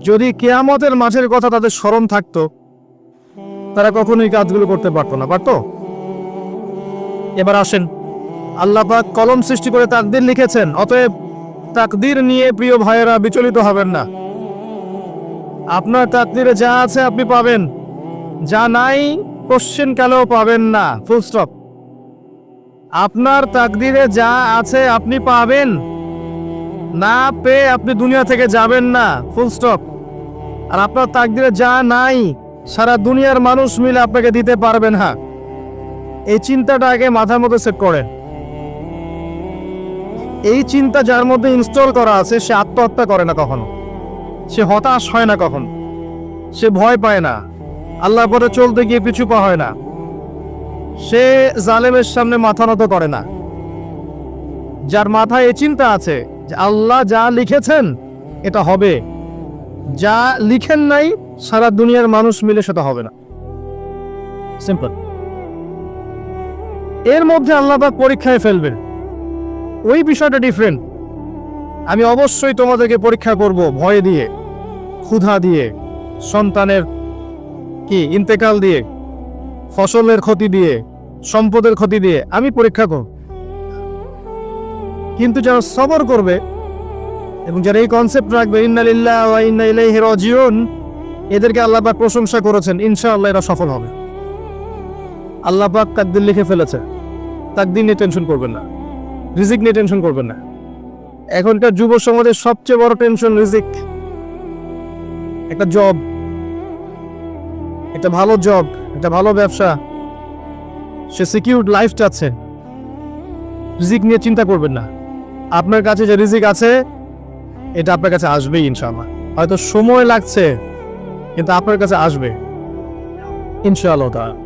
যদি কিয়ামতের মাঠের কথা তাদের স্মরণ থাকতো, তারা কখনোই কাজগুলো করতে পারতো না। পারতো? এবার আসেন, আল্লাহ পাক কলম সৃষ্টি করে তাকদীর লিখেছেন, অতএব তাকদীর নিয়ে প্রিয় ভাইয়েরা বিচলিত হবেন না। আপনার তাকদীরে যা আছে আপনি পাবেন, যা নাই কোশ্চেন কালেও পাবেন না, ফুল স্টপ। আপনার তাকদীরে যা আছে আপনি পাবেন, না পেয়ে আপনি দুনিয়া থেকে যাবেন না, ফুল স্টপ। আর আপনার তাকদীরে যা নাই সারা দুনিয়ার মানুষ মিলে আপনাকে দিতে পারবেন না। এই চিন্তাটা আগে মাথার মধ্যে সেট করেন। এই চিন্তা যার মধ্যে ইনস্টল করা আছে সে আত্মহত্যা করে না কখনো, সে হতাশ হয় না কখনো, সে ভয় পায় না, আল্লাহর পথে চলতে গিয়ে পিছু পা হয় না, সে জালেমের সামনে মাথা নত করে না। যার মাথায় এই চিন্তা আছে যে আল্লাহ যা লিখেছেন এটা হবে, যা লিখেন নাই সারা দুনিয়ার মানুষ মিলে সেটা হবে না, সিম্পল। এর মধ্যে আল্লাহ পাক পরীক্ষায় ফেলবেন, ওই বিষয়টা ডিফারেন্ট। আমি অবশ্যই তোমাদেরকে পরীক্ষা করব ভয় দিয়ে, ক্ষুধা দিয়ে, সন্তানের ইন্তেকাল দিয়ে, ফসলের ক্ষতি দিয়ে, সম্পদের ক্ষতি দিয়ে আমি পরীক্ষা করব। কিন্তু যারা সবর করবে এবং যারা এই কনসেপ্ট রাখবে ইন্না লিল্লাহি ওয়া ইন্না ইলাইহি রাজিউন, এদেরকে আল্লাহ পাক প্রশংসা করেছেন, ইনশাআল্লাহ এরা সফল হবে। আল্লাহ পাক তাকদীর লিখে ফেলেছে, তাকদীর নিয়ে টেনশন করবেন না, রিজিক নিয়ে টেনশন করবেন না। এখনকার যুব সমাজের সবচেয়ে বড় টেনশন রিজিক। একটা জব, একটা ভালো জব, একটা ভালো ব্যবসা, সে সিকিউরড লাইফ চাচ্ছে, রিজিক নিয়ে চিন্তা করবেন না। আপনার কাছে যে রিজিক আছে এটা আপনার কাছে আসবেই ইনশাআল্লাহ। হয়তো সময় লাগছে কিন্তু আপনার কাছে আসবে ইনশাআল্লাহ তাআলা।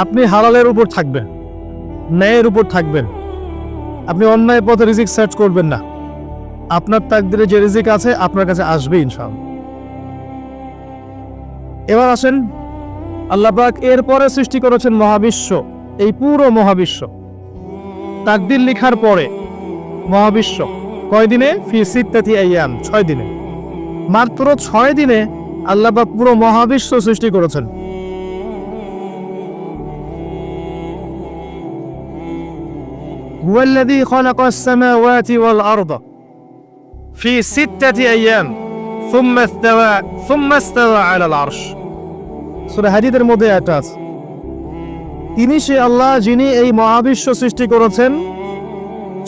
আপনি হালালের উপর থাকবেন, ন্যায়ের উপর থাকবেন, আপনি অন্যায় পথে রিজিক সার্চ করবেন না। আপনার তাকদীরে যে রিজিক আছে আপনার কাছে আসবে ইনশাআল্লাহ। এবার আসেন, আল্লাহ পাক এরপরে সৃষ্টি করেছেন মহাবিশ্ব, এই পুরো মহাবিশ্ব। তাকদীর লেখার পরে মহাবিশ্ব কয় দিনে? ফি সিত্তাতি আইয়াম, 6 দিনে। মাত্র 6 দিনে আল্লাহ পাক পুরো মহাবিশ্ব সৃষ্টি করেছেন। হুয়াল্লাযী খালাকাস সামাওয়াতি ওয়াল আরদা ফি সিত্তাতি আইয়াম সুম্মা ইস্তাওয়া আলাল আরশ। সূরা হাদীদের মধ্যে এটা আছে। তিনি সে আল্লাহ যিনি এই মহাবিশ্ব সৃষ্টি করেছেন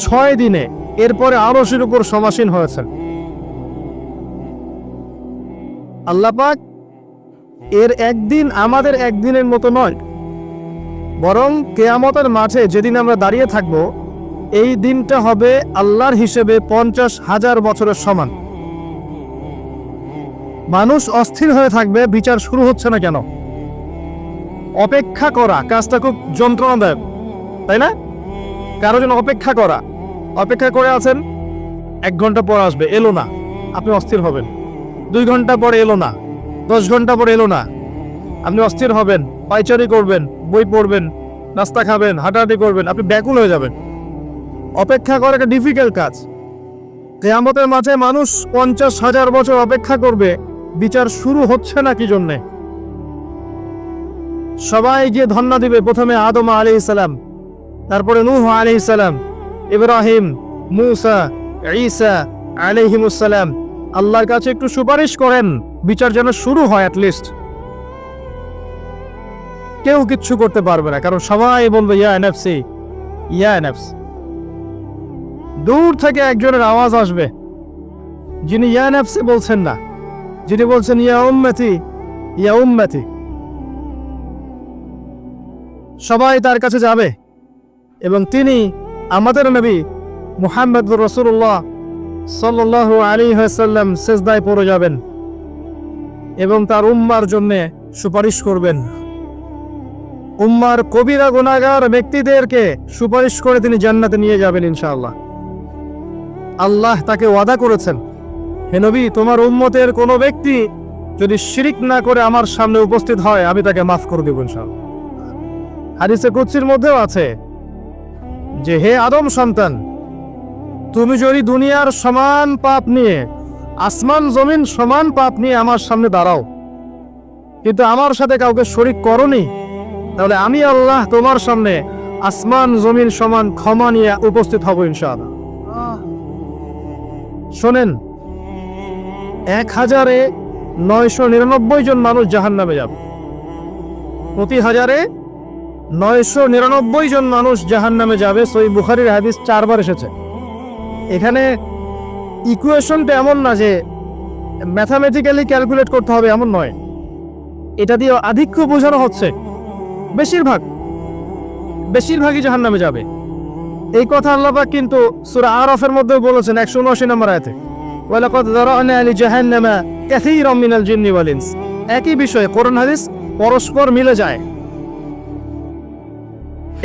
6 দিনে, এরপরে আরশের উপর সমাসীন হয়েছেন। আল্লাহ পাক এর একদিন আমাদের একদিনের মতো নয়, বরং কিয়ামতের মাঠে যেদিন আমরা দাঁড়িয়ে থাকব এই দিনটা হবে আল্লাহর হিসেবে 50,000 বছরের সমান। মানুষ অস্থির হয়ে থাকবে, বিচার শুরু হচ্ছে না কেন। অপেক্ষা করা কাজটা খুব যন্ত্রণাদায়ক, তাই না? কারো জন্য অপেক্ষা করা, অপেক্ষা করে আছেন, 1 ঘন্টা পর আসবে, এলো না, আপনি অস্থির হবেন। 2 ঘন্টা পরে এলো না, 10 ঘন্টা পরে এলো না, আপনি অস্থির হবেন, পায়চারি করবেন, বই পড়বেন, নাস্তা খাবেন, হাঁটাহাঁটি করবেন, আপনি ব্যাকুল হয়ে যাবেন। অপেক্ষা করা একটা ডিফিকাল্ট কাজ। কিয়ামতের মাঠে মানুষ 50,000 বছর অপেক্ষা করবে, বিচার শুরু হচ্ছে না কি জন্যে? সবাই গিয়ে ধন্না দিবে, প্রথমে আদম আলাইহিস সালাম, তারপরে নূহ আলাইহিস সালাম, ইব্রাহিম, মূসা, ঈসা আলাইহিমুস সালাম। আল্লাহর কাছে একটু সুপারিশ করেন, বিচার যেন শুরু হয় অ্যাটলিস্ট। কেউ কিচ্ছু করতে পারবে না, কারণ সবাই বলবে ইয়া নাফসি, ইয়া নাফস। দূর থেকে একজনের আওয়াজ আসবে, যিনি ইয়া নাফসি বলছেন না, যিনি বলছেন ইয়া উম্মতি, ইয়া উম্মতি। সবাই তার কাছে যাবে এবং তিনি আমাদের নবী মুহাম্মদুর রাসূলুল্লাহ সাল্লাল্লাহু আলাইহি ওয়াসাল্লাম সিজদায় পড়ে যাবেন এবং তার উম্মার জন্য সুপারিশ করবেন। উম্মার কবিরা গুনাহগার ব্যক্তিদেরকে সুপারিশ করে তিনি জান্নাতে নিয়ে যাবেন ইনশাআল্লাহ। আল্লাহ তাকে ওয়াদা করেছেন, হে নবী, তোমার উম্মতের কোনো ব্যক্তি যদি শিরিক না করে আমার সামনে উপস্থিত হয় আমি তাকে মাফ করে দেব ইনশাআল্লাহ। হাদিসে কুদসির মধ্যেও আছে যে হে আদম সন্তান, তুমি যদি দুনিয়ার সমান পাপ নিয়ে আসমান জমিন সমান পাপ নিয়ে আমার সামনে দাঁড়াও, কিন্তু আমার সাথে কাউকে শরীক করনি, তাহলে আমি আল্লাহ তোমার সামনে আসমান জমিন সমান ক্ষমা নিয়ে উপস্থিত হব ইনশাআল্লাহ। শোনেন, 1999 জন মানুষ জাহান্নামে যাবে, প্রতি 1999 জন মানুষ জাহান্নামে যাবে। সহিহ বুখারীর হাদিস 4 বার এসেছে। এখানে ইকুয়েশনটা এমন না যে ম্যাথামেটিক্যালি ক্যালকুলেট করতে হবে, এমন নয়। এটা দিয়ে আধিক্য বোঝানো হচ্ছে, বেশিরভাগই জাহান্নামে যাবে। এই কথা আল্লাহ পাক কিন্তু সূরা আরাফের মধ্যে বলেছেন 179 নম্বর আয়াতে, ওয়ালাকাদ যারানা লিজাহান্নামা কাসীরাম মিনাল জিন্নি ওয়াল ইনস। একই বিষয়ে কোরআন হাদিস পরস্পর মিলে যায়।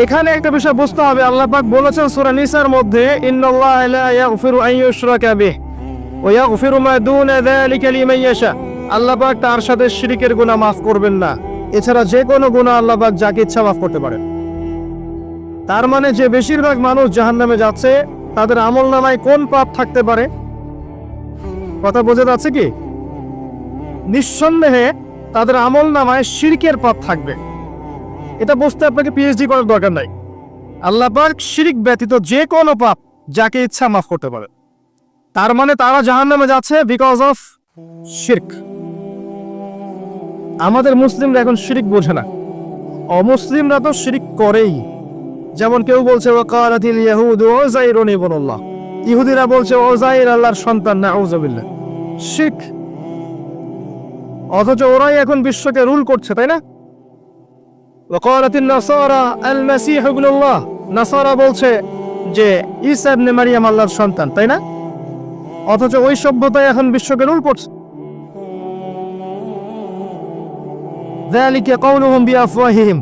এখানে একটা বিষয় বুঝতে হবে, আল্লাহ পাক বলেছেন সূরা নিসার মধ্যে, ইন্নাল্লাহা লা ইয়াগফিরু আন ইউশরাকা বিহি ওয়া ইয়াগফিরু মা দুনা যালিকা লিমান ইয়াশা। আল্লাহ পাক তার সাথে শিরকের গুনাহ মাফ করবেন না, এছাড়া যে কোনো গুনাহ আল্লাহ পাক যাকে ইচ্ছা মাফ করতে পারেন। তার মানে যে বেশিরভাগ মানুষ জাহান্নামে যাচ্ছে, তাদের আমলনামায় কোন পাপ থাকতে পারে? কথা বোঝা যাচ্ছে কি? নিঃসন্দেহে তাদের আমলনামায় শিরকের পাপ থাকবে। এটা বুঝতে আপনাকে পিএইচডি করার দরকার নাই। আল্লাহ পাক শিরক ব্যতীত যে কোনো পাপ যাকে ইচ্ছা মাফ করতে পারে। তার মানে তারা জাহান্নামে যাচ্ছে বিকজ অফ শিরক। আমাদের মুসলিমরা এখন শিরক বোঝে না, অমুসলিমরা তো শিরক করেই। যেমন কেউ বলছে ওয়াকালাতিল ইয়াহুদু উযাইরুন ইবনুল্লাহ, ইহুদিরা বলছে উযাইর আল্লাহর সন্তান, নাউযুবিল্লাহ, শিরক। অথচ ওরাই এখন বিশ্বকে রুল করছে, তাই না? ওয়াকালাতিন নাসারা আল মাসীহ ইবনুল্লাহ, নাসারা বলছে যে ঈসা ইবনে মারইয়াম আল্লাহর সন্তান, তাই না? অথচ ওই সভ্যতায় এখন বিশ্বকে রুল করছে। যালিকা কাউলুহুম বিআফওয়াহিহিম,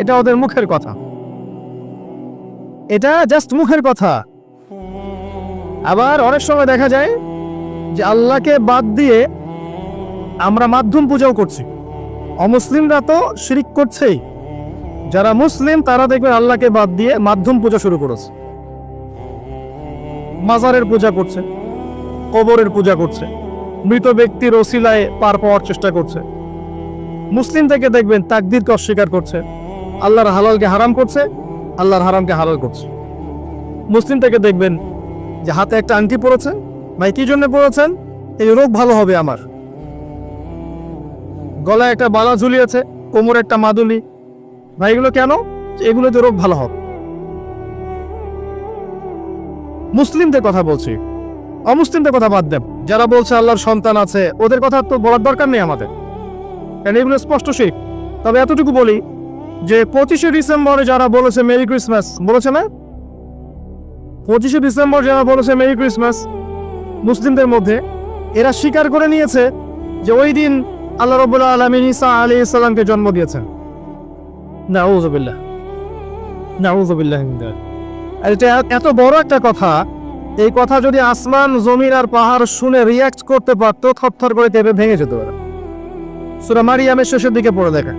এটা ওদের মুখের কথা, এটা জাস্ট মুখের কথা। আবার অনেক সময় দেখা যায় যে আল্লাহকে বাদ দিয়ে আমরা মাধ্যম পূজাও করছি। অমুসলিমরা তো শিরক করছেই, যারা মুসলিম তারা দেখবেন আল্লাহকে বাদ দিয়ে মাধ্যম পূজা শুরু করেছে। মাজারের পূজা করছে, কবরের পূজা করছে, মৃত ব্যক্তির ওসিলায় পার পাওয়ার চেষ্টা করছে। মুসলিম থেকে দেখবেন তাকদীরকে অস্বীকার করছে, আল্লাহর হালালকে হারাম করছে, আল্লাহর হারামকে হালাল করছে। মুসলিম থেকে দেখবেন যে হাতে একটা আংটি পরেছে, ভাই কি জন্য পরেছেন? এই রোগ ভালো হবে আমার। গলায় একটা বালা ঝুলিয়েছে, কোমরে একটা মাদুলি, ভাই এগুলো কেন? এগুলোতে রোগ ভালো হবে। মুসলিমদের কথা বলছি, অমুসলিমদের কথা বাদ দেন। যারা বলছে আল্লাহর সন্তান আছে, ওদের কথা তো বলার দরকার নেই আমাদের, কারণ এগুলো স্পষ্ট শিরক। তবে এতটুকু বলি যে 25শে ডিসেম্বরে যারা বলেছে মেরি ক্রিসমাস, বলেছে না? 25শে ডিসেম্বর যারা বলেছে মেরি ক্রিসমাস মুসলিমদের মধ্যে, এরা স্বীকার করে নিয়েছে যে ওই দিন আল্লাহ রাব্বুল আলামিন ঈসা আলাইহিস সালামকে জন্ম দিয়েছেন। নাউযুবিল্লাহ, নাউযুবিল্লাহ মিন যালিক। আর এটা এত বড় একটা কথা, এই কথা যদি আসমান জমিন আর পাহাড় শুনে রিয়াক্ট করতে পারতো, থরথর করে তেবে ভেঙে যেত। সূরা মারিয়ামের শেষের দিকে পড়ে দেখা,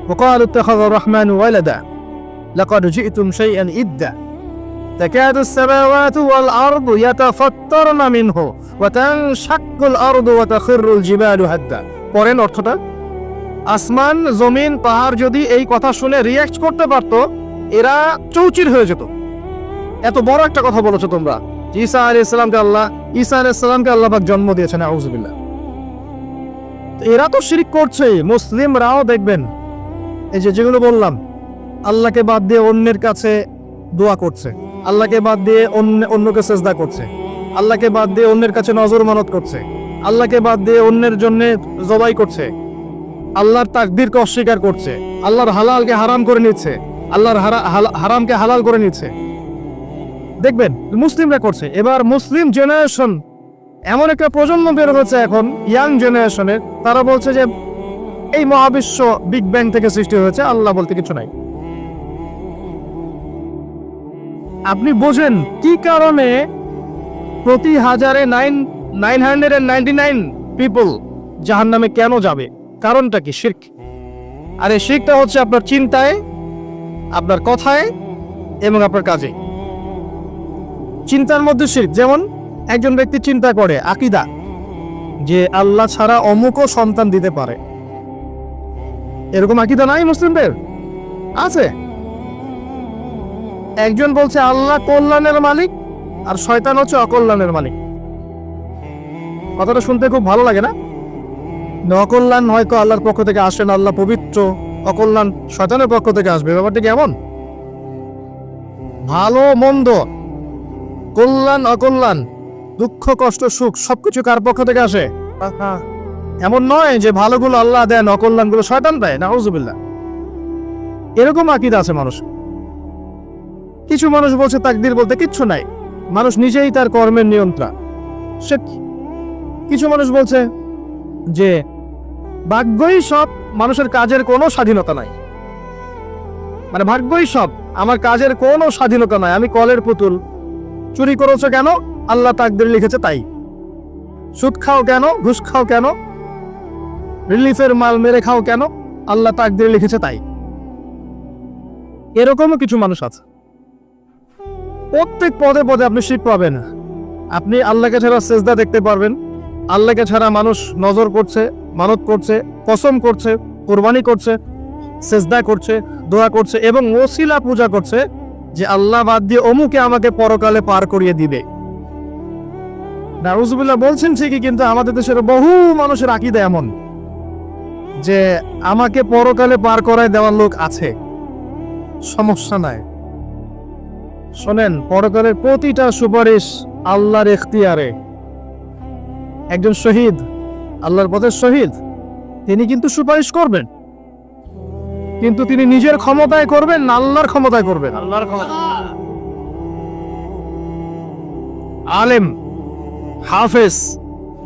وقالوا اتخذ الرحمن ولدا لقد جئتم شيئا إدا تكاد السماوات والأرض يتفطرن منه وتنشق الأرض وتخر الجبال هدا। পরেন অর্থটা, আসমান জমিন পাহাড় যদি এই কথা শুনে রিয়াক্ট করতে পারতো, এরা চৌচির হয়ে যেত। এত বড় একটা কথা বলেছো তোমরা, ঈসা আলাইহিস সালামকে আল্লাহ পাক জন্ম দিয়েছেন, আউযুবিল্লাহ। এরা তো শিরক করছেই। মুসলিমরাও দেখবেন এই যেগুলো বললাম, আল্লাহকে বাদ দিয়ে অন্যের কাছে দোয়া করছে, আল্লাহকে বাদ দিয়ে অন্যকে সেজদা করছে, আল্লাহকে বাদ দিয়ে অন্যের কাছে নজর মানত করছে, আল্লাহকে বাদ দিয়ে অন্যের জন্য জবাই করছে, আল্লাহর তাকদীরকে অস্বীকার করছে, আল্লাহর হালালকে হারাম করে নিচ্ছে, আল্লাহর হারামকে হালাল করে নিচ্ছে। দেখবেন মুসলিমরা করছে। এবার মুসলিম জেনারেশন, এমন একটা প্রজন্ম বের হচ্ছে এখন, ইয়াং জেনারেশনের, তারা বলছে যে এই মহাবিশ্ব বিগ ব্যাং থেকে সৃষ্টি হয়েছে, আল্লাহ বলতে কিছু নাই। আপনি বোঝেন কি কারণে প্রতি 999 পিপল জাহান্নামে কেন যাবে? কারণটা কি? শিরক। আর এই শিরকটা হচ্ছে আপনার চিন্তায়, আপনার কথায় এবং আপনার কাজে। চিন্তার মধ্যে শিরক, যেমন একজন ব্যক্তি চিন্তা করে আকীদা যে আল্লাহ ছাড়া অমুকও সন্তান দিতে পারে, এরকম আকীদা নাই মুসলিমদের? আছে। একজন বলছে আল্লাহ কল্যাণের মালিক আর শয়তান হচ্ছে অকল্যাণের মালিক। কথাটা শুনতে খুব ভালো লাগে না? অকল্যাণ হয়তো আল্লাহর পক্ষ থেকে আসে না, আল্লাহ পবিত্র, অকল্যাণ শয়তানের পক্ষ থেকে আসবে। ব্যাপারটা কেমন? ভালো মন্দ, কল্যাণ অকল্যাণ, দুঃখ কষ্ট সুখ সবকিছু কার পক্ষ থেকে আসে? এমন নয় যে ভালোগুলো আল্লাহ দেন, অকল্যাণগুলো শয়তান দেয়, নাউযুবিল্লাহ। এরকম আকীদা আছে মানুষ। কিছু মানুষ বলছে তাকদীর বলতে কিচ্ছু নাই, মানুষ নিজেই তার কর্মের নিয়ন্ত্রণ। সে কিছু মানুষ বলছে যে ভাগ্যই সব, মানুষের কাজের কোনো স্বাধীনতা নাই। মানে ভাগ্যই সব, আমার কাজের কোনো স্বাধীনতা নাই, আমি কলের পুতুল। চুরি করেছো কেন? আল্লাহ তাকদীর লিখেছে তাই। সুদ খাও কেন? ঘুষ খাও কেন? রিলিফের মাল মেরে খাও কেন? আল্লাহ তাকদীর লিখেছে তাই। এরকমও কিছু মানুষ আছে। প্রত্যেক পদে পদে আপনি শিরক পাবেন। আপনি আল্লাহকে ছাড়া সেজদা দেখতে পারবেন, আল্লাহকে ছাড়া মানুষ নজর করছে, মানত করছে, কসম করছে, কুরবানি করছে, সেজদা করছে, দোয়া করছে এবং ওসিলা পূজা করছে যে আল্লাহ বাদ দিয়ে অমুকে আমাকে পরকালে পার করিয়ে দিবে। নাউযুবিল্লাহ বলছেন ঠিকই, কিন্তু আমাদের দেশের বহু মানুষের আকীদা এমন যে আমাকে পরকালে পার করায় দেওয়ার লোক আছে, সমস্যা নাই। শোনেন, পরকালের প্রতিটা সুপারিশ আল্লাহর ইখতিয়ারে। একজন শহীদ, আল্লাহর পথে শহীদ, তিনি কিন্তু সুপারিশ করবেন, কিন্তু তিনি নিজের ক্ষমতায় করবেন না আল্লাহর ক্ষমতায় করবেন? আল্লাহর ক্ষমতা। আলেম, হাফেজ,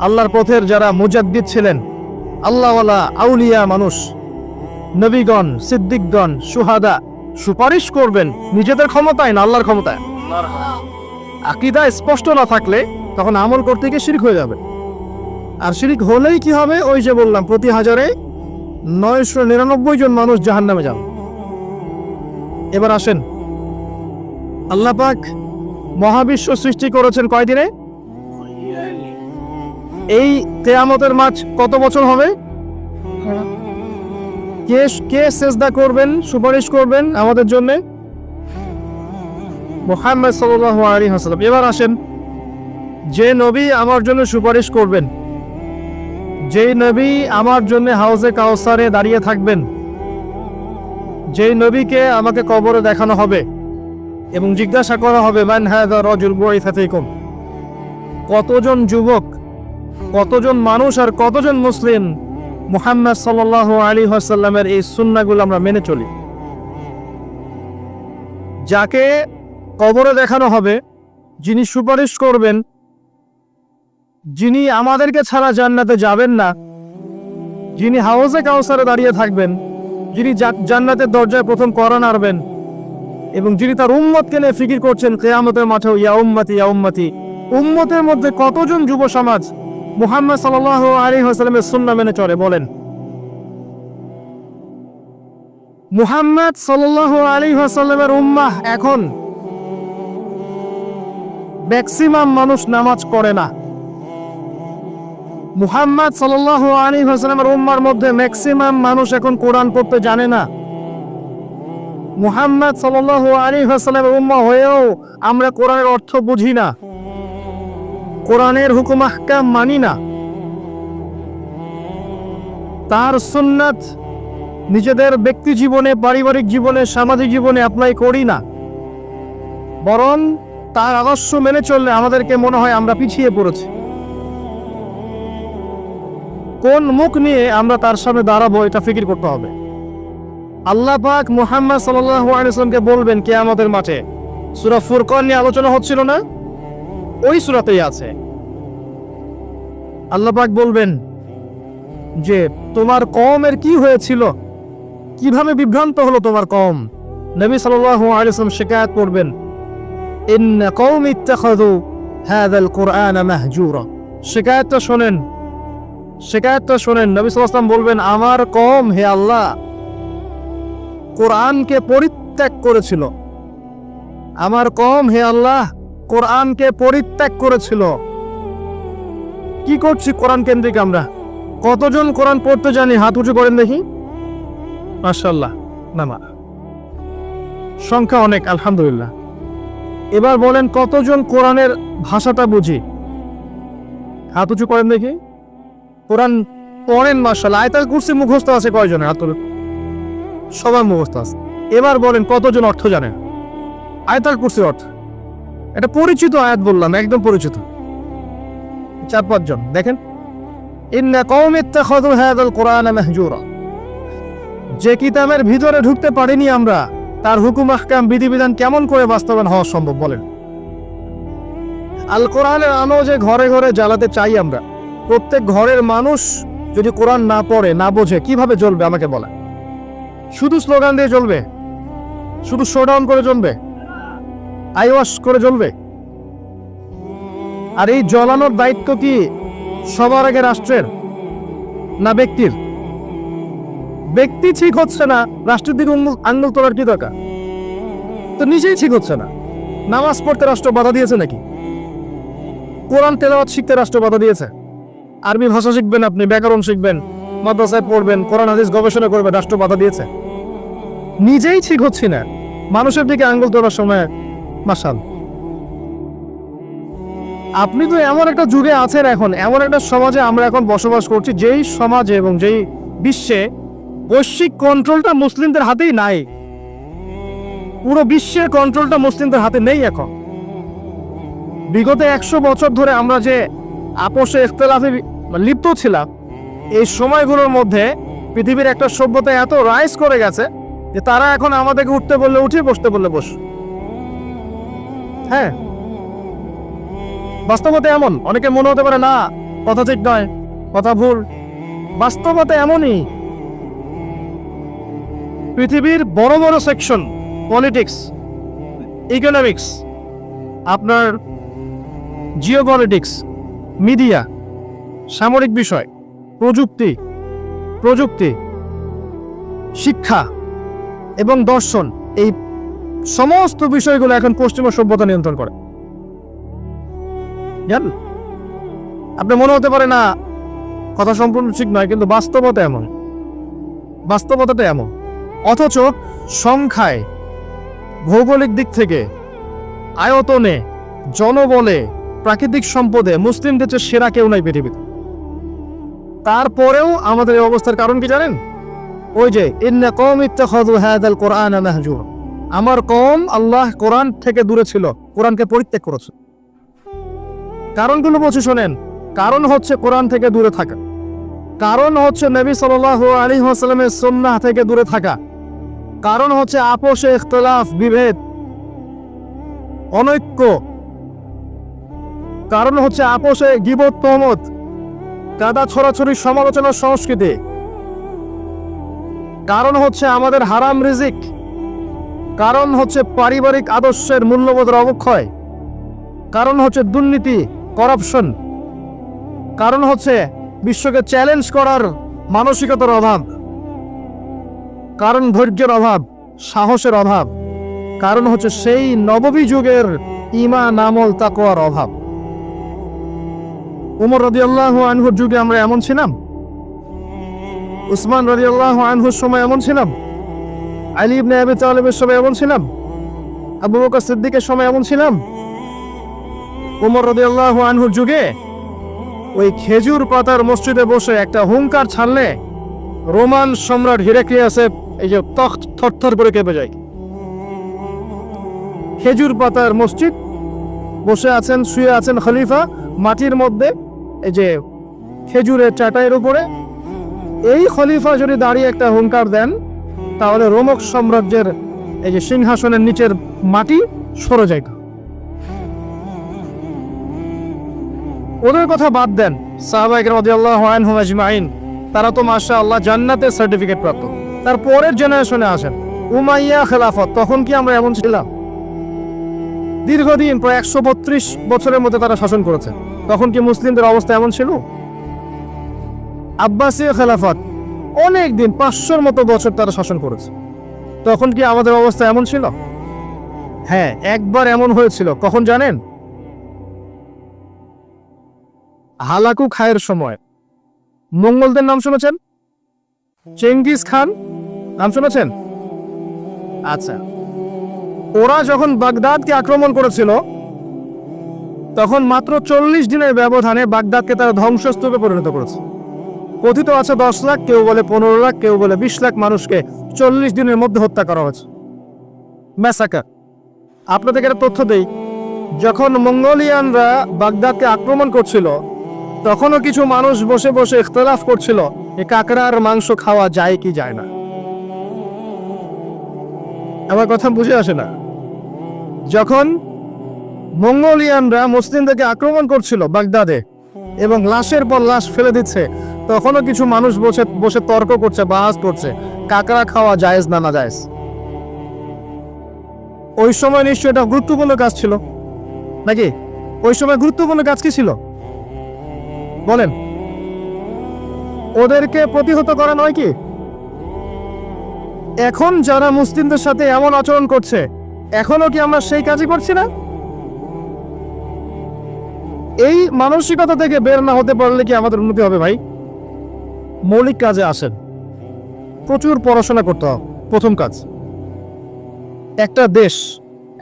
আল্লাহর পথের যারা মুজাদ্দিদ ছিলেন, আল্লাহওয়ালা আউলিয়া মানুষ, নবীগণ, সিদ্দিকগণ, সুহাদা সুপারিশ করবেন নিজেদের ক্ষমতায় না আল্লাহর ক্ষমতায়? আকীদা স্পষ্ট না থাকলে তখন আমল করতে গিয়ে শিরক হয়ে যাবে। আর শিরক হলেই কি হবে? ওই যে বললাম, প্রতি হাজারে 999 জন মানুষ জাহান্নামে যাবে। এবার আসেন, আল্লাহ পাক মহাবিশ্ব সৃষ্টি করেছেন কয়দিনে? এই কিয়ামতের মাঝ কত বছর হবে? কে সেজদা করবেন, সুপারিশ করবেন আমাদের জন্য? মুহাম্মদ সাল্লাল্লাহু আলাইহি ওয়াসাল্লাম। এবার আসেন, যে নবী আমার জন্য সুপারিশ করবেন, যেই নবী আমার জন্য হাউজে কাউসারে দাঁড়িয়ে থাকবেন, যেই নবীকে আমাকে কবরে দেখানো হবে এবং জিজ্ঞাসা করা হবে মান হাযা রাজুল বুইসা ফীকুম, কতজন যুবক, কতজন মানুষ আর কতজন মুসলিম মুহাম্মদ সাল্লাল্লাহু আলাইহি ওয়াসাল্লামের এই সুন্নাহগুলো আমরা মেনে চলি? যাকে কবরে দেখানো হবে, যিনি সুপারিশ করবেন, যিনি আমাদেরকে ছাড়া জান্নাতে যাবেন না, যিনি হাউজে কাউসারে দাঁড়িয়ে থাকবেন, যিনি জান্নাতের দরজায় প্রথম কড়া নাড়বেন এবং যিনি তার উম্মতকে নিয়ে ফিকির করছেন কিয়ামতের মাঠেও, ইয়া উম্মতি ইয়া উম্মতি, উম্মতের মধ্যে কতজন যুব সমাজ মুহাম্মদ সাল্লাল্লাহু আলাইহি ওয়াসাল্লামের সুন্নাহ মেনে চলে? বলেন। মুহাম্মদ সাল্লাল্লাহু আলাইহি ওয়াসাল্লামের উম্মাহ এখন ম্যাক্সিমাম মানুষ নামাজ পড়ে না। মুহাম্মদ সাল্লাল্লাহু আলাইহি ওয়াসাল্লামের উম্মার মধ্যে ম্যাক্সিমাম মানুষ এখন কোরআন পড়তে জানে না। মুহাম্মদ সাল্লাল্লাহু আলাইহি ওয়াসাল্লামের উম্মাহ হয়েও আমরা কোরআনের অর্থ বুঝি না, কোরআনের হুকুম আহকাম মানি না, তার সুন্নাত নিজেদের ব্যক্তি জীবনে, পারিবারিক জীবনে, সামাজিক জীবনে অ্যাপ্লাই করি না। বরং তার আদর্শ মেনে চললে আমাদেরকে মনে হয় আমরা পিছিয়ে পড়েছি। কোন মুখ নিয়ে আমরা তার সামনে দাঁড়াবো এটা ফিকির করতে হবে। আল্লাহ পাক মুহাম্মদ সাল্লাল্লাহু আলাইহি ওয়াসাল্লামকে বলবেন কিয়ামতের মাঠে। সূরা ফুরকান নিয়ে আলোচনা হচ্ছিল না? ওই সূরাতেই আছে। আল্লাহ পাক বলবেন যে তোমার কওমের কি হয়েছিল, কিভাবে বিভ্রান্ত হলো তোমার কওম। নবী সাল্লাল্লাহু আলাইহি ওয়াসাল্লাম শিকায়াত করবেন, ইন্না কওমি ইত্তাখাযু হাযাল কুরআনা মাহজুরা। শিকায়াতটা শোনেন, শিকায়াতটা শোনেন। নবী সাল্লাল্লাহু আলাইহি ওয়াসাল্লাম বলবেন, আমার কওম হে আল্লাহ কোরআনকে পরিত্যাগ করেছিল, আমার কওম হে আল্লাহ কোরআনকে পরিত্যাগ করেছিল। কি করছি কোরআন কেন্দ্রিক আমরা? কতজন কোরআন পড়তে জানি? হাত উঁচু করেন দেখি। মাশাআল্লাহ, নামা সংখ্যা অনেক, আলহামদুলিল্লাহ। এবার বলেন কতজন কোরআনের ভাষাটা বুঝি? হাত উঁচু করেন দেখি। কোরআন পড়েন মাশাআল্লাহ। আয়াতুল কুরসি মুখস্থ আছে কয়জনের? হাত তুলুন। সবার মুখস্থ আছে। এবার বলেন কতজন অর্থ জানেন আয়াতুল কুরসির অর্থ? এটা পরিচিত আয়াত বললাম, একদম পরিচিত। 4-5 জন। দেখেন, ইন্না কওমি ইত্তাখাযু হাযাল কুরআনা মাহজুরা। যে কিতাবের ভিতরে ঢুকতে পারিনি আমরা, তার হুকুম আহকাম বিধিবিধান কেমন করে বাস্তবায়ন হওয়া সম্ভব বলেন? আল কোরআনের আলো যে ঘরে ঘরে জ্বালাতে চাই আমরা, প্রত্যেক ঘরের মানুষ যদি কোরআন না পড়ে, না বোঝে, কিভাবে চলবে আমাকে বলেন? শুধু স্লোগান দিয়ে চলবে? শুধু শোডাউন করে চলবে? আইওয়াশ করে চলবে? আর এই জ্বলানোর দায়িত্ব কি সবার আগে রাষ্ট্রের না ব্যক্তির? ব্যক্তি ঠিক হচ্ছে না, রাষ্ট্রের দিকে আঙ্গুল তোলার কি দরকার? তো নিজেই ঠিক হচ্ছে না। নামাজ পড়তে রাষ্ট্র বাধা দিয়েছে নাকি? কোরআন তেলাওয়াত শিখতে রাষ্ট্র বাধা দিয়েছে? আরবি ভাষা শিখবেন, আপনি ব্যাকরণ শিখবেন, মাদ্রাসায় পড়বেন, কোরআন হাদিস গবেষণা করবেন, রাষ্ট্র বাধা দিয়েছে? নিজেই ঠিক হচ্ছি না, মানুষের দিকে আঙ্গুল তোলার সময় মাশাল। আপনি তো এমন একটা যুগে আছেন এখন, এমন একটা সমাজে আমরা এখন বসবাস করছি, যেই সমাজে এবং যেই বিশ্বে বৈশ্বিক কন্ট্রোলটা মুসলিমদের হাতেই নাই। পুরো বিশ্বের কন্ট্রোলটা মুসলিমদের হাতে নেই এখন। বিগত 100 বছর ধরে আমরা যে আপোষে ইখতিলাফে লিপ্ত ছিলাম, এই সময়গুলোর মধ্যে পৃথিবীর একটা সভ্যতা এত রাইজ করে গেছে যে তারা এখন আমাদেরকে উঠতে বললে উঠে, বসতে বললে বস। হ্যাঁ, বাস্তবতা এমন। অনেকে মনে হতে পারে না কথা ঠিক নয়, কথা ভুল। বাস্তবতা এমনই। পৃথিবীর বড় বড় সেকশন, পলিটিক্স, ইকোনমিক্স, আপনার জিওপলিটিক্স, মিডিয়া, সামরিক বিষয়, প্রযুক্তি, শিক্ষা এবং দর্শন, এই সমস্ত বিষয়গুলো এখন পশ্চিমা সভ্যতা নিয়ন্ত্রণ করে। জান, আপনি মনে হতে পারে না কথা সম্পূর্ণ ঠিক নয়, কিন্তু বাস্তবতা এমন। বাস্তবতাটা এমন। অথচ সংখ্যায়, ভৌগোলিক দিক থেকে, আয়তনে, জনবলে, প্রাকৃতিক সম্পদে মুসলিমদের চেয়ে সেরা কেউ নাই পৃথিবীতে। তারপরেও আমাদের এই অবস্থার কারণ কি জানেন? ওই যে ইন্না কওমি ইত্তাখাযু হাযাল কুরআনা মাহজুরা। আমার কওম আল্লাহ কোরআন থেকে দূরে ছিল, কোরআনকে পরিত্যাগ করেছে। কারণগুলো বলছি শোনেন। কারণ হচ্ছে কোরআন থেকে দূরে থাকা, কারণ হচ্ছে নবী সাল্লাল্লাহু আলাইহি ওয়াসাল্লামের সুন্নাহ থেকে দূরে থাকা, কারণ হচ্ছে আপোষে ইখতিলাফ, বিভেদ, অনৈক্য, কারণ হচ্ছে আপোষে গীবত, তহমত, কাদা ছড়াছড়ি, সমালোচনার সংস্কৃতি, কারণ হচ্ছে আমাদের হারাম রিজিক, কারণ হচ্ছে পারিবারিক আদর্শের মূল্যবোধের অবক্ষয়, কারণ হচ্ছে দুর্নীতি, করাপশন, কারণ হচ্ছে বিশ্বকে চ্যালেঞ্জ করার মানসিকতার অভাব, কারণ ধৈর্যের অভাব, সাহসের অভাব, কারণ হচ্ছে সেই নববী যুগের ঈমান, আমল, তাকওয়ার অভাব। উমর রাদিয়াল্লাহু আনহুর যুগে আমরা এমন ছিলাম? উসমান রাদিয়াল্লাহু আনহুর সময় এমন ছিলাম? আলী ইবনে আবি তালিবের সময় এমন ছিলাম? আবু বকর সিদ্দিকের সময় এমন ছিলাম? উমর রাদিয়াল্লাহু আনহুর যুগে ওই খেজুর পাতার মসজিদে বসে একটা হুঙ্কার ছাড়লে রোমান সম্রাট হিরাক্লিয়াসের এই যে তখ্ত থরথর করে কেঁপে যায়। খেজুর পাতার মসজিদ, বসে আছেন, শুয়ে আছেন খলিফা মাটির মধ্যে, এই যে খেজুরের চাটাইয়ের উপরে। এই খলিফা যদি দাঁড়িয়ে একটা হুঙ্কার দেন, তাহলে রোমক সাম্রাজ্যের এই যে সিংহাসনের নিচের মাটি সরে যায়। ওদের কথা বাদ দেন, সাহাবায়ে কেরাম রাদিয়াল্লাহু আনহুম আজমাইন, তারা তো মাশাআল্লাহ জান্নাতের সার্টিফিকেট প্রাপ্ত। তার পরের জেনারেশনে আসেন উমাইয়া খেলাফত, তখন কি আমরা এমন ছিলাম? দীর্ঘদিন, প্রায় 132 বছরের মধ্যে তারা শাসন করেছে, তখন কি মুসলিমদের অবস্থা এমন ছিল? আব্বাসীয় খেলাফত, অনেক দিন, 500-র মতো বছর তারা শাসন করেছে, তখন কি আমাদের অবস্থা এমন ছিল? হ্যাঁ, একবার এমন হয়েছিল। কখন জানেন? হালাকু খায়ের সময় মঙ্গলদের নাম শুনেছেন? চেঙ্গিস খান নাম শুনেছেন? আচ্ছা, ওরা যখন বাগদাদকে আক্রমণ করেছিল তখন মাত্র 40 দিনের ব্যবধানে বাগদাদকে তারা ধ্বংসস্তূপে পরিণত করেছে। কথিত আছে 10 লাখ, কেউ বলে 15 লাখ, কেউ বলে 20 লাখ মানুষকে 40 দিনের মধ্যে হত্যা করা হয়েছে। ম্যাসাকার। আপনাদেরকে একটা তথ্য দেই, যখন মঙ্গোলিয়ানরা বাগদাদকে আক্রমণ করছিল তখনও কিছু মানুষ বসে বসে ইখতিলাফ করছিল এই কাকড়ার মাংস খাওয়া যায় কি যায় না। আমার কথা বুঝে আসে না? যখন মঙ্গোলিয়ানরা মুসলিমদেরকে আক্রমণ করছিল বাগদাদে এবং লাশের পর লাশ ফেলে দিচ্ছে, তখনও কিছু মানুষ বসে বসে তর্ক করছে, বাহাস করছে কাকড়া খাওয়া জায়েজ না না জায়েজ। ওই সময় নিশ্চয়ই এটা গুরুত্বপূর্ণ কাজ ছিল নাকি? ওই সময় গুরুত্বপূর্ণ কাজ কি ছিল বলেন? ওদেরকে প্রতিহত করা নয় কি? এখন যারা মুসলিমদের সাথে এমন আচরণ করছে, এখনো কি আমরা সেই কাজই করছি না? এই মানসিকতা থেকে বের না হতে পারলে কি আমাদের উন্নতি হবে ভাই? মৌলিক কাজে আসেন, প্রচুর পড়াশোনা করতে হবে। প্রথম কাজ, একটা দেশ,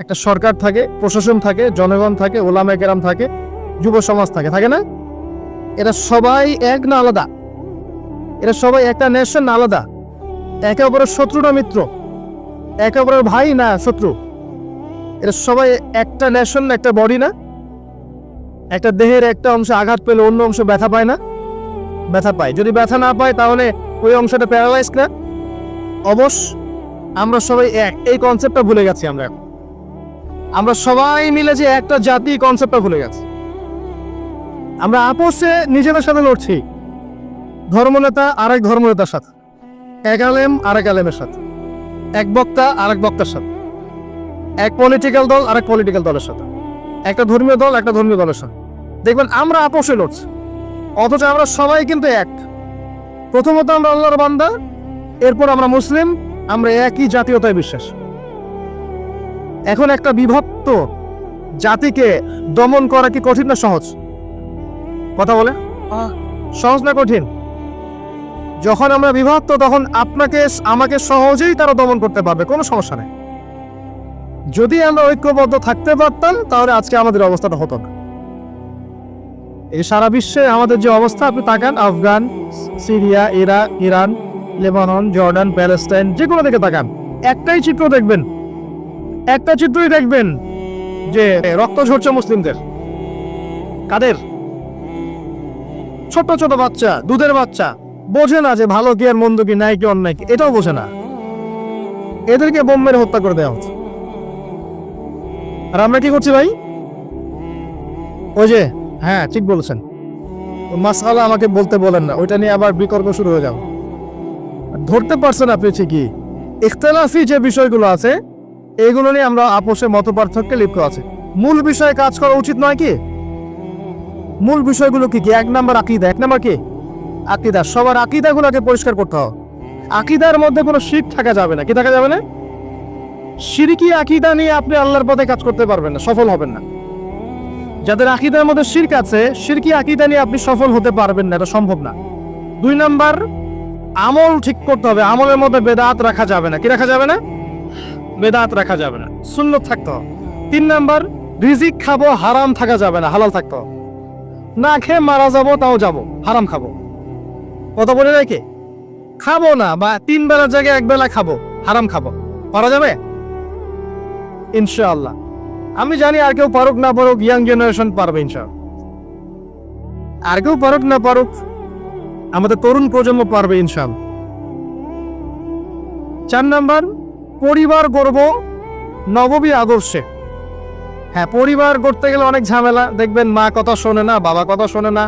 একটা সরকার থাকে, প্রশাসন থাকে, জনগণ থাকে, ওলামায়ে কেরাম থাকে, যুব সমাজ থাকে, থাকে না? এরা সবাই এক না আলাদা? এরা সবাই একটা নেশন না আলাদা? একে অপরের শত্রু না মিত্র? একে অপরের ভাই না শত্রু? এরা সবাই একটা নেশন, একটা বডি না? একটা দেহের একটা অংশ আঘাত পেলে অন্য অংশ ব্যথা পায় না? ব্যথা পায়। যদি ব্যথা না পায় তাহলে ওই অংশটা প্যারালাইজ না? অবশ্য আমরা সবাই এক, এই কনসেপ্টটা ভুলে গেছি। আমরা সবাই মিলে যে একটা জাতি, কনসেপ্টটা ভুলে গেছি। আমরা আপোষে নিজেদের সাথে লড়ছি, ধর্মনেতা আরেক ধর্মনেতার সাথে, এক আলেম আরেক আলেমের সাথে, এক বক্তা আরেক বক্তার সাথে, এক পলিটিক্যাল দল আরেক পলিটিক্যাল দলের সাথে, একটা ধর্মীয় দল একটা ধর্মীয় দলের সাথে। দেখবেন আমরা আপোষে লড়ছি, অথচ আমরা সবাই কিন্তু এক। প্রথমত আমরা আল্লাহর বান্দা, এরপর আমরা মুসলিম, আমরা একই জাতীয়তায় বিশ্বাস। এখন একটা বিভক্ত জাতিকে দমন করা কি কঠিন না সহজ? কথা বলে সহজ না কঠিন? যখন আমরা বিভক্ত তখন আপনাকে আমাকে সহজেই তারা দমন করতে পারবে, কোনো সমস্যা নেই। যদি আমরা ঐক্যবদ্ধ থাকতে পারতাম তাহলে আজকে আমাদের অবস্থাটা হতো না। এই সারা বিশ্বে আমাদের যে অবস্থা, আপনি তাকান, Afghan, Syria, Iraq, Iran, Lebanon, Jordan, Palestine, যেগুলো দিকে তাকান, একটাই চিত্র দেখবেন, একটা চিত্রই দেখবেন যে রক্ত ঝরছে মুসলিমদের। কাদের? ছোট ছোট বাচ্চা, দুধের বাচ্চা, বোঝে না যে ভালো কি আর মন্দ কি, নাই কি অন্যায় কি, এটাও বোঝে না। এদেরকে বোম মেরে হত্যা করে দেওয়া হচ্ছে। আর আমরা কি করছি ভাই? ওই যে, হ্যাঁ ঠিক বলেছেন, মাসআলা আমাকে বলতে বলেন না, ওইটা নিয়ে আবার বিতর্ক শুরু হয়ে যাবে। ধরতে পারছেন আপনি ঠিকই, ইখতিলাফি যে বিষয়গুলো আছে এইগুলো নিয়ে আমরা আপোষে মত পার্থক্যে লিপ্ত আছে। মূল বিষয়ে কাজ করা উচিত নয় কি? মূল বিষয়গুলো কি কি? 1 নাম্বার আকীদা। 1 নাম্বার কি? আকীদা। সবার আকীদাগুলোকে পরিষ্কার করতে হবে। আকীদার মধ্যে কোনো শিরক থাকা যাবে না। কি থাকা যাবে না? শিরকি আকীদা নিয়ে আপনি আল্লাহর পথে কাজ করতে পারবেন না, সফল হবেন না। যাদের আকীদার মধ্যে শিরক আছে, শিরকি আকীদা নিয়ে আপনি সফল হতে পারবেন না, এটা সম্ভব না। 2 নাম্বার, আমল ঠিক করতে হবে। আমলের মধ্যে বেদাত রাখা যাবে না। কি রাখা যাবে না? বেদাত রাখা যাবে না, সুন্নত থাকতে হবে। 3 নাম্বার, রিজিক খাবো, হারাম থাকা যাবে না, হালাল থাকতে হবে। না খেয়ে মারা যাবো তাও যাবো, হারাম খাবো। কথা বলে রেখে খাবো না, বা 3 বেলার জায়গায় 1 বেলা খাবো, হারাম খাবো, পারা যাবে ইনশাআল্লাহ। আমি জানি আর কেউ পারুক না পারুক, ইয়াং জেনারেশন পারবে ইনশাআল্লাহ। আর কেউ পারুক না পারুক, আমাদের তরুণ প্রজন্ম পারবে ইনশাআল্লাহ। 4 নাম্বার, পরিবার গড়ব নববী আদর্শে। হ্যাঁ, পরিবার গড়তে গেলে অনেক ঝামেলা। দেখবেন মা কথা শোনে না, বাবা কথা শোনে না,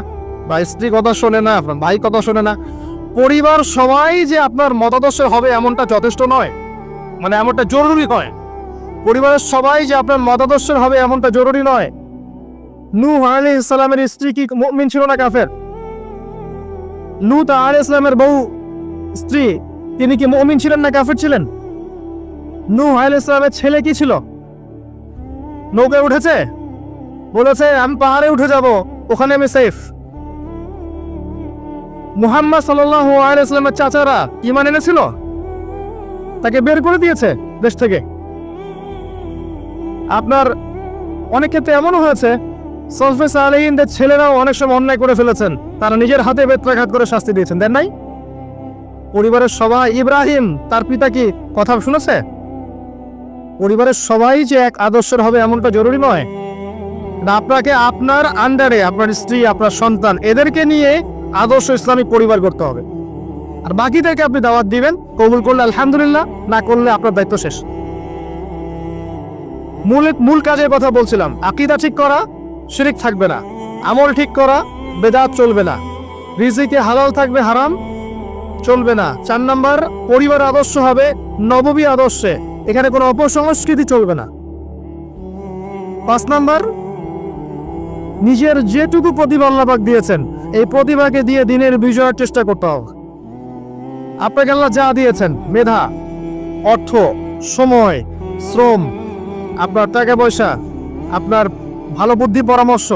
বা স্ত্রী কথা শোনে না, আপনার ভাই কথা শোনে না। পরিবার সবাই যে আপনার মতাদর্শের হবে এমনটা যথেষ্ট নয়, মানে এমনটা জরুরি নয়। পরিবারের সবাই যে আপনার মতাদর্শের হবে এমনটা জরুরি নয়। নূহ আলাইহিস সালামের স্ত্রী কি মুমিন ছিল না কাফের? লূত আলাইহিস সালামের বউ স্ত্রী, তিনি কি মুমিন ছিলেন না কাফের ছিলেন? নূহ আলাইহিস সালামের ছেলে কি ছিল? নৌকায় উঠেছে, বলেছে আমি পাহাড়ে উঠে যাব, ওখানে আমি সেফ। মুহাম্মদ সাল্লাল্লাহু আলাইহি ওয়াসাল্লামের চাচারা ঈমান এনেছিল, তাকে বের করে দিয়েছে দেশ থেকে। আপনার অনেক ক্ষেত্রে এমনও হয়েছে সলফে সালেহিনদের ছেলেরাও অনেক সময় অন্যায় করে ফেলেছেন, তারা নিজের হাতে বেত্রাঘাত করে শাস্তি দিয়েছেন, দেন নাই? পরিবারের সবাই, ইব্রাহিম তার পিতা কি কথা শুনেছে? পরিবারের সবাই যে এক আদর্শের হবে এমনটা জরুরি নয়। আপনাকে আপনার আন্ডারে আপনার স্ত্রী, আপনার সন্তান, এদেরকে নিয়ে আদর্শ ইসলামিক পরিবার করতে হবে। আর বাকিদেরকে আপনি দাওয়াত দিবেন, কবুল করলে আলহামদুলিল্লাহ, না করলে আপনার দায়িত্ব শেষ। মূল কাজের কথা বলছিলাম, আকীদা ঠিক করা, শিরক থাকবে না। আমল ঠিক করা, বেদাত চলবে না। রিজিকে হালাল থাকবে, হারাম চলবে না। 4 নাম্বার, পরিবার আদর্শ হবে নববী আদর্শে, এখানে কোনো অপসংস্কৃতি চলবে না। 5 নাম্বার, নিজের যেটুকু প্রতিভা আল্লাহ পাক দিয়েছেন এই প্রতিভাকে দিয়ে দিনের বিজয়ের চেষ্টা করতে হবে। আপনাকে আল্লাহ যা দিয়েছেন, মেধা, অর্থ, সময়, শ্রম, আপনার টাকা পয়সা, আপনার ভালো বুদ্ধি পরামর্শ,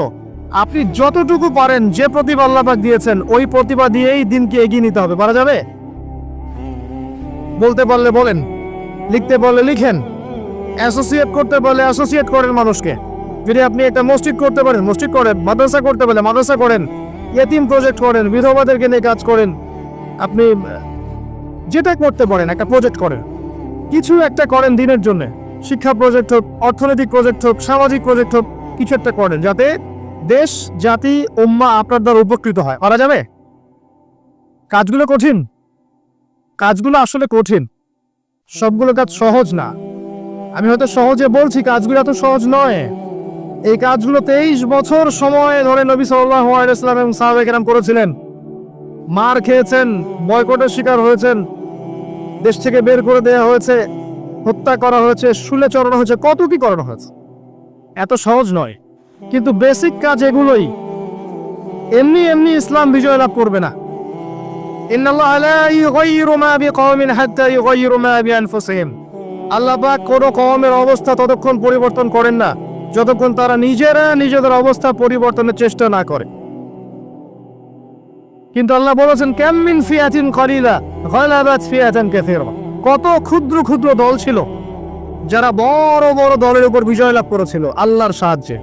আপনি যতটুকু পারেন যে প্রতিভা আল্লাহ পাক দিয়েছেন ওই প্রতিভা দিয়েই দিনকে এগিয়ে নিতে হবে। পারা যাবে? বলতে পারলে বলেন, লিখতে পারলে লিখেন, অ্যাসোসিয়েট করতে পারলে অ্যাসোসিয়েট করেন মানুষকে। যদি আপনি একটা মসজিদ করতে পারেন, মসজিদ করেন। মাদ্রাসা করতে পারলে মাদ্রাসা করেন। ইয়েতিম প্রজেক্ট করেন, বিধবাদেরকে নিয়ে কাজ করেন। আপনি যেটা করতে পারেন একটা প্রজেক্ট করেন, কিছু একটা করেন দিনের জন্য। শিক্ষা প্রজেক্ট হোক, অর্থনৈতিক প্রজেক্ট হোক, সামাজিক প্রজেক্ট হোক, কিছু একটা করেন যাতে দেশ, জাতি, উম্মাহ আপনার দ্বারা উপকৃত হয়। পারা যাবে? কাজগুলো কঠিন, কাজগুলো আসলে কঠিন, সবগুলো কাজ সহজ না। আমি হয়তো সহজে বলছি, কাজগুলো এত সহজ নয়। এই কাজগুলো 23 বছর সময় ধরে নবী সাল্লাল্লাহু আলাইহি ওয়াসাল্লাম এবং সাহাবায়ে কেরাম করেছিলেন। মার খেয়েছেন, বয়কটের শিকার হয়েছেন, দেশ থেকে বের করে দেওয়া হয়েছে, হত্যা করা হয়েছে, শুলে চড়ানো হয়েছে, কত কি করানো হয়েছে। এত সহজ নয়, কিন্তু বেসিক কাজ এগুলোই। এমনি এমনি ইসলাম বিজয় লাভ করবে না। ইন্নাল্লাহা লা ইউগাইয়িরু মা বিকওমিন হাত্তা ইউগাইয়িরু মা বিআনফুসিহিম। আল্লাহ পাক কোন কওমের অবস্থা ততক্ষণ পরিবর্তন করেন না যতক্ষণ তারা নিজেরা নিজেদের অবস্থা পরিবর্তনের চেষ্টা না করে। কিন্তু আল্লাহ বলেছেন, কাম মিন ফিয়াতিন কলিলা গালাবাত ফিয়াতান কাসীরা। কত ক্ষুদ্র ক্ষুদ্র দল ছিল যারা বড় বড় দলের উপর বিজয় লাভ করেছিল আল্লাহর সাহায্যে।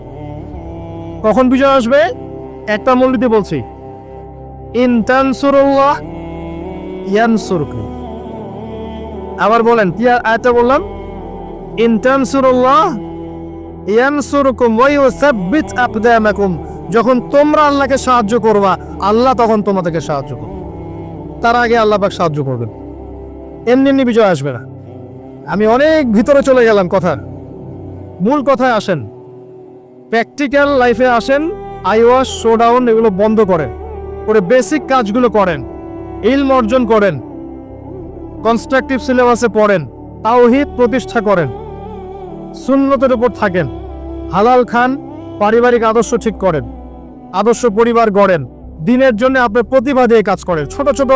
কখন বিজয় আসবে? একটা মূলনীতি বলছি, ইন তানসুরুল্লাহ ইয়ানসুরকুম। আবার বলেন, কি আয়াতটা বললাম? ইন তানসুরুল্লাহ ইয়ানসুরকুম ওয়া ইউসাব্বিত আকদামাকুম। যখন তোমরা আল্লাহকে সাহায্য করবা, আল্লাহ তখন তোমাদেরকে সাহায্য করবে। তার আগে আল্লাহ পাক সাহায্য করবেন। এমনি এমনি বিজয় আসবে না। আমি অনেক ভিতরে চলে গেলাম কথার। মূল কথায় আসেন, প্র্যাকটিক্যাল লাইফে আসেন। আইওয়াস, শোডাউন এগুলো বন্ধ করেন, করে বেসিক কাজগুলো করেন, ইলম অর্জন করেন, কনস্ট্রাকটিভ সিলেবাসে পড়েন, তাওহীদ প্রতিষ্ঠা করেন, সুন্নতের উপর থাকেন, হালাল খান, পারিবারিক আদর্শ ঠিক করেন, আদর্শ পরিবার গড়েন, দিনের জন্য আপনি প্রতিভা দিয়ে কাজ করেন। ছোট ছোট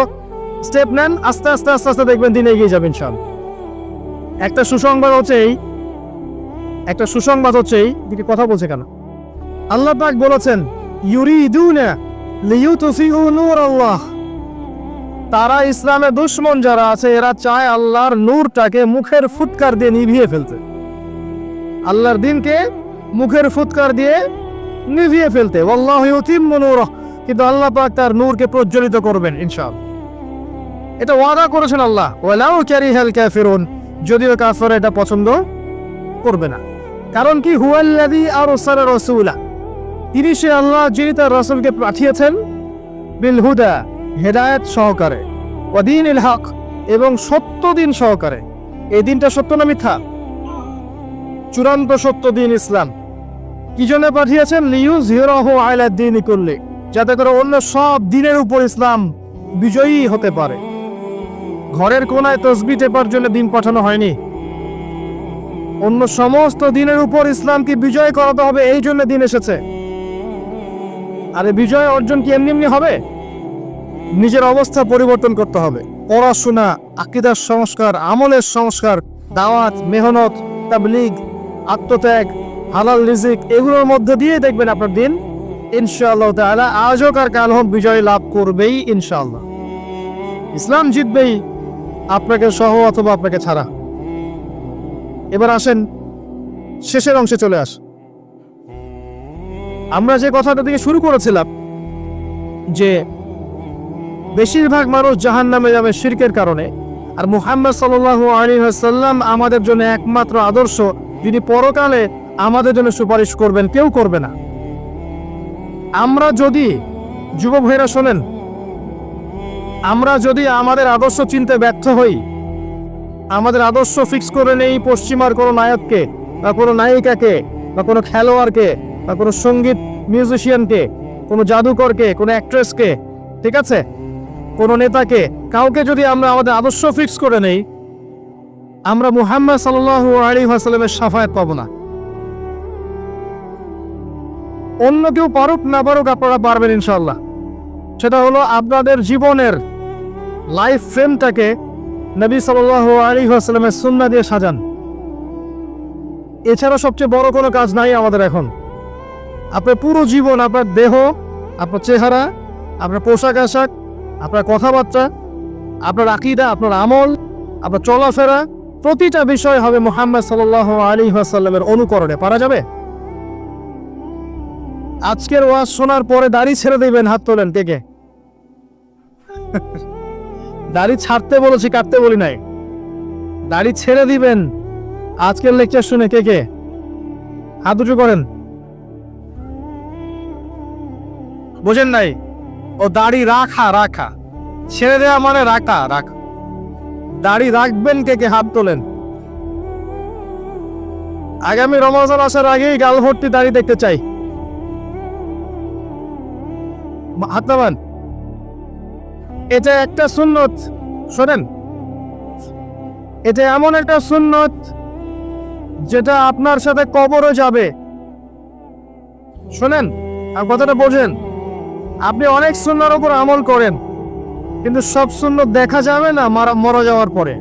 স্টেপ নেন, আস্তে আস্তে আস্তে আস্তে দেখবেন দিনে এগিয়ে যাবেন ইনশাআল্লাহ। একটা সুসংবাদ হচ্ছে এই দিকে কথা বলছে কেন? আল্লাহ পাক বলেছেন, ইউরিদুনা লিইউতফিউ নূরাল্লাহ। তারা ইসলামের দুশমন যারা আছে এরা চায় আল্লাহর নূরটাকে মুখের ফুৎকার দিয়ে নিভিয়ে ফেলতে। আল্লাহর দ্বীনকে মুখের ফুৎকার দিয়ে নিভিয়ে ফেলতে। ওয়াল্লাহু ইউতিম্মু নূরাহু। কিন্তু আল্লাহ পাক তার নূরকে প্রজ্বলিত করবেন ইনশাআল্লাহ। এটা ওয়াদা করেছেন আল্লাহ। ওয়ালাউ কারিহাল কাফিরুন। যদিও কাফেররা এটা পছন্দ করবে না। কারণ কি? হুয়াল্লাযী আরসালা রাসূলা। তিনি সে আল্লাহ যিনি তার রাসূলকে পাঠিয়েছেন বিল হুদা, হেদায়েত সহকারে, ওয়া দীনিল হক, এবং সত্য দিন সহকারে। এই দিনটা সত্য না মিথ্যা? চূড়ান্ত সত্য দিন ইসলাম। কি জন্য পাঠিয়েছেন? লিইউযহিরাহু আলা দ্বীনি কুল্লি, যাতে করে অন্য সব দিনের উপর ইসলাম বিজয়ী হতে পারে। ঘরের কোনায় তাসবিহ টেপার জন্য দিন পাঠানো হয়নি। অন্য সমস্ত দিনের উপর ইসলামকে বিজয় করাতে হবে, এই জন্য দিন এসেছে। আরে বিজয় অর্জন কি এমনি এমনি হবে? নিজের অবস্থা পরিবর্তন করতে হবে। পড়াশোনা, আকীদার সংস্কার, আমলের সংস্কার, দাওয়াত, মেহনত, তাবলীগ, আত্মত্যাগ, হালাল রিজিক, এগুলোর মধ্যে দিয়ে দেখবেন আপনার দিন ইনশাআল্লাহ তাআলা আজ হোক আর কাল হোক বিজয় লাভ করবেই ইনশাআল্লাহ। ইসলাম জিতবেই, আপনাকে সহ অথবা আপনাকে ছাড়া। এবার আসেন শেষের অংশে চলে আস। আমরা যে কথাটা থেকে শুরু করেছিলাম যে বেশিরভাগ মানুষ জাহান্নামে যাবে শিরকের কারণে, আর মুহাম্মদ সাল্লাল্লাহু আলাইহি ওয়াসাল্লাম আমাদের জন্য একমাত্র আদর্শ, যিনি পরকালে আমাদের জন্য সুপারিশ করবেন, কেউ করবে না। আমরা যদি, যুবক ভাইরা শোনেন, আমরা যদি আমাদের আদর্শ চিনতে ব্যর্থ হই, আমাদের আদর্শ ফিক্স করে নেই পশ্চিমার কোনো নায়ককে বা কোনো নায়িকাকে বা কোনো খেলোয়াড়কে বা কোনো সঙ্গীত মিউজিশিয়ানকে, কোনো জাদুকরকে, কোনো অ্যাক্ট্রেসকে, ঠিক আছে, কোনো নেতাকে, কাউকে যদি আমরা আমাদের আদর্শ ফিক্স করে নেই, আমরা মুহাম্মদ সাল্লাল্লাহু আলাইহি ওয়াসাল্লামের শাফায়াত পাবো না। অন্য কেউ পারুক না পারুক, আপনারা পারবেন ইনশাআল্লাহ। সেটা হলো আপনাদের জীবনের লাইফ ফ্রেমটাকে নবী সাল্লাল্লাহু আলাইহি ওয়াসাল্লামের সুন্নাহ দিয়ে সাজান। এছাড়া সবচেয়ে বড় কোনো কাজ নাই আমাদের এখন। আপনার পুরো জীবন, আপনার দেহ, আপনার চেহারা, আপনার পোশাক আশাক, আপনার কথাবার্তা, আপনার আকীদা, আপনার আমল, আপনার চলাফেরা, প্রতিটা বিষয় হবে মুহাম্মদ সাল্লাল্লাহু আলাইহি ওয়াসাল্লামের অনুকরণে। পারা যাবে? আজকের ওয়াজ শোনার পরে দাড়ি ছেড়ে দিবেন, হাত তোলেন। কে কে? দাড়ি ছাড়তে বলেছি, কাটতে বলি নাই। দাড়ি ছেড়ে দিবেন আজকের লেকচার শুনে। কে কে হাত উঁচু করেন? বোঝেন নাই? ও দাড়ি রাখা, রাখা, ছেড়ে দেওয়া মানে রাখা, রাখা। দাড়ি রাখবেন কে কে? হাত তোলেন। আগামী রমজান আসার আগেই গাল ভর্তি দাড়ি দেখতে চাই। হাত নামান। এটা একটা সুন্নত, শোনেন, এটা এমন একটা সুন্নত যেটা আপনার সাথে কবরে যাবে। শোনেন, আর কথাটা বোঝেন। আপনি অনেক সুন্নাহর উপর আমল করেন, কিন্তু সব সুন্নত দেখা যাবে না মারা যাওয়ার পরে।